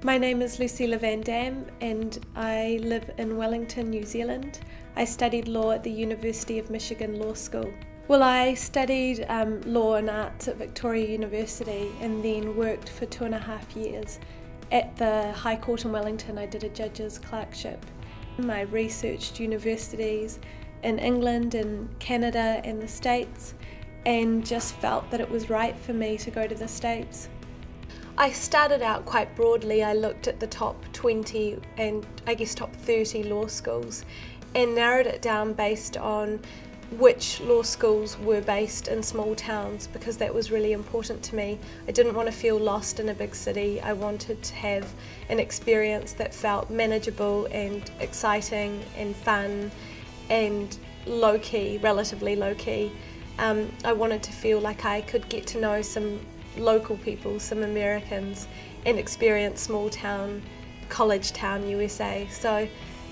My name is Lucila van Dam and I live in Wellington, New Zealand. I studied law at the University of Michigan Law School. Well, I studied law and arts at Victoria University and then worked for 2.5 years. At the High Court in Wellington, I did a judge's clerkship. I researched universities in England and Canada and the States and just felt that it was right for me to go to the States. I started out quite broadly. I looked at the top 20 and I guess top 30 law schools and narrowed it down based on which law schools were based in small towns, because that was really important to me. I didn't want to feel lost in a big city. I wanted to have an experience that felt manageable and exciting and fun and low-key, relatively low-key. I wanted to feel like I could get to know some local people, some Americans, and experience small town, college town USA. So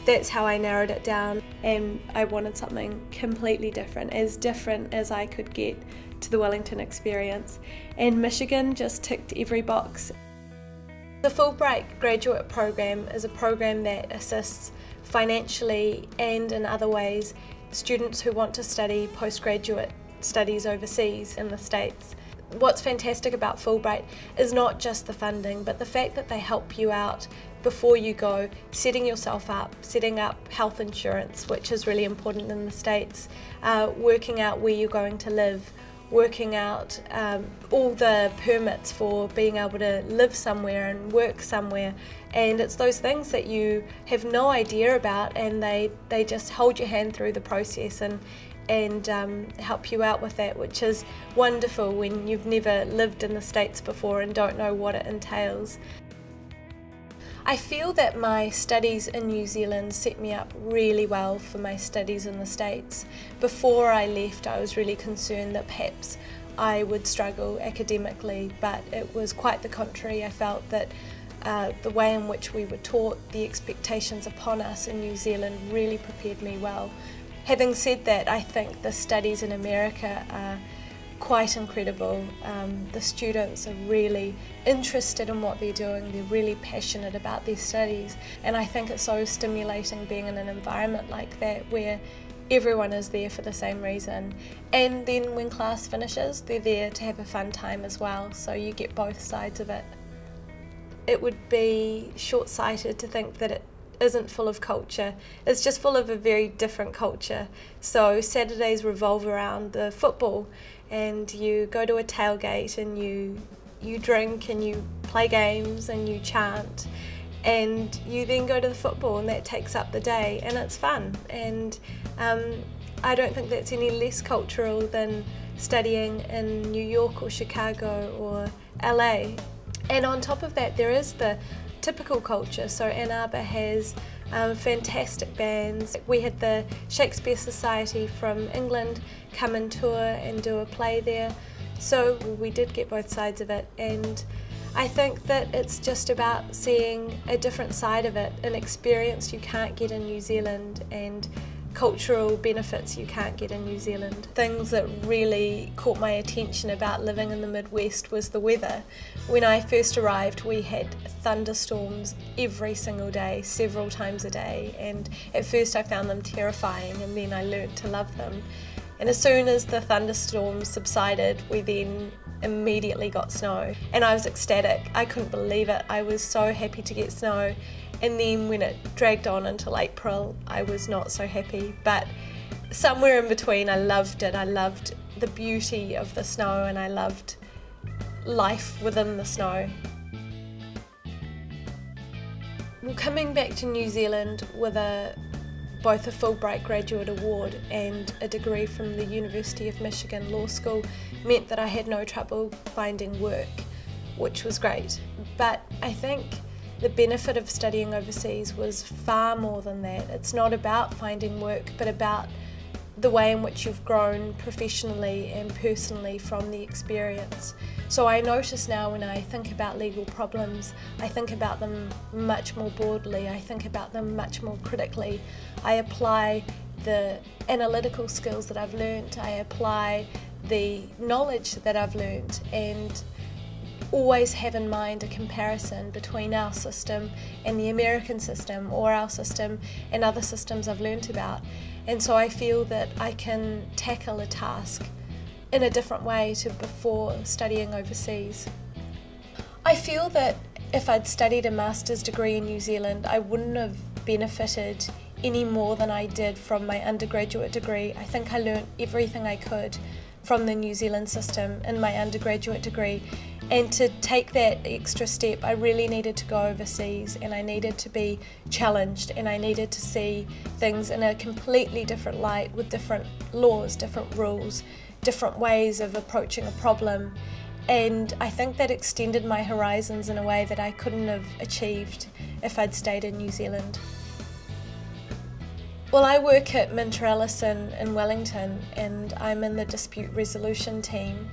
that's how I narrowed it down, and I wanted something completely different as I could get to the Wellington experience. And Michigan just ticked every box. The Fulbright graduate program is a program that assists financially and in other ways students who want to study postgraduate studies overseas in the States. What's fantastic about Fulbright is not just the funding, but the fact that they help you out before you go, setting yourself up, setting up health insurance, which is really important in the States, working out where you're going to live, working out all the permits for being able to live somewhere and work somewhere. And it's those things that you have no idea about, and they just hold your hand through the process and help you out with that, which is wonderful when you've never lived in the States before and don't know what it entails. I feel that my studies in New Zealand set me up really well for my studies in the States. Before I left, I was really concerned that perhaps I would struggle academically, but it was quite the contrary. I felt that the way in which we were taught, the expectations upon us in New Zealand really prepared me well. Having said that, I think the studies in America are quite incredible. The students are really interested in what they're doing, they're really passionate about their studies, and I think it's so stimulating being in an environment like that where everyone is there for the same reason. And then when class finishes, they're there to have a fun time as well, so you get both sides of it. It would be short-sighted to think that it isn't full of culture. It's just full of a very different culture. So Saturdays revolve around the football, and you go to a tailgate and you drink and you play games and you chant, and you then go to the football, and that takes up the day, and it's fun. And I don't think that's any less cultural than studying in New York or Chicago or LA. And on top of that, there is the typical culture. So Ann Arbor has fantastic bands. We had the Shakespeare Society from England come and tour and do a play there. So we did get both sides of it, and I think that it's just about seeing a different side of it, an experience you can't get in New Zealand and cultural benefits you can't get in New Zealand. Things that really caught my attention about living in the Midwest was the weather. When I first arrived, we had thunderstorms every single day, several times a day, and at first I found them terrifying, and then I learnt to love them. And as soon as the thunderstorms subsided, we then immediately got snow, and I was ecstatic. I couldn't believe it. I was so happy to get snow. And then when it dragged on until April, I was not so happy. But somewhere in between, I loved it. I loved the beauty of the snow, and I loved life within the snow. Well, coming back to New Zealand with both a Fulbright Graduate Award and a degree from the University of Michigan Law School meant that I had no trouble finding work, which was great. But I think the benefit of studying overseas was far more than that. It's not about finding work, but about the way in which you've grown professionally and personally from the experience. So I notice now when I think about legal problems, I think about them much more broadly, I think about them much more critically. I apply the analytical skills that I've learnt, I apply the knowledge that I've learnt, and always have in mind a comparison between our system and the American system, or our system and other systems I've learnt about. And so I feel that I can tackle a task in a different way to before studying overseas. I feel that if I'd studied a master's degree in New Zealand, I wouldn't have benefited any more than I did from my undergraduate degree. I think I learnt everything I could from the New Zealand system in my undergraduate degree, and to take that extra step I really needed to go overseas, and I needed to be challenged, and I needed to see things in a completely different light, with different laws, different rules, different ways of approaching a problem. And I think that extended my horizons in a way that I couldn't have achieved if I'd stayed in New Zealand. Well, I work at Minter in Wellington, and I'm in the dispute resolution team.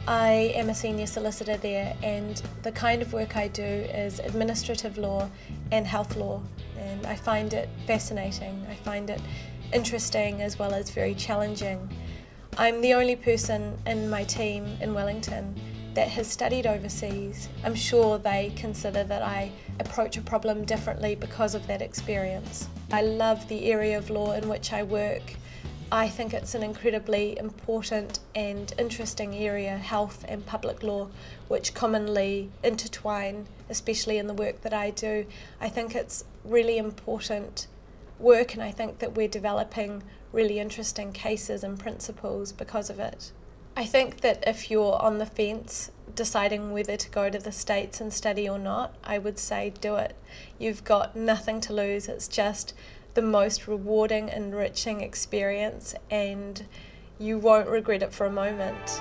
I am a senior solicitor there, and the kind of work I do is administrative law and health law, and I find it fascinating. I find it interesting as well as very challenging. I'm the only person in my team in Wellington that has studied overseas. I'm sure they consider that I approach a problem differently because of that experience. I love the area of law in which I work. I think it's an incredibly important and interesting area, health and public law, which commonly intertwine, especially in the work that I do. I think it's really important work, and I think that we're developing really interesting cases and principles because of it. I think that if you're on the fence deciding whether to go to the States and study or not, I would say do it. You've got nothing to lose. It's just the most rewarding, enriching experience, and you won't regret it for a moment.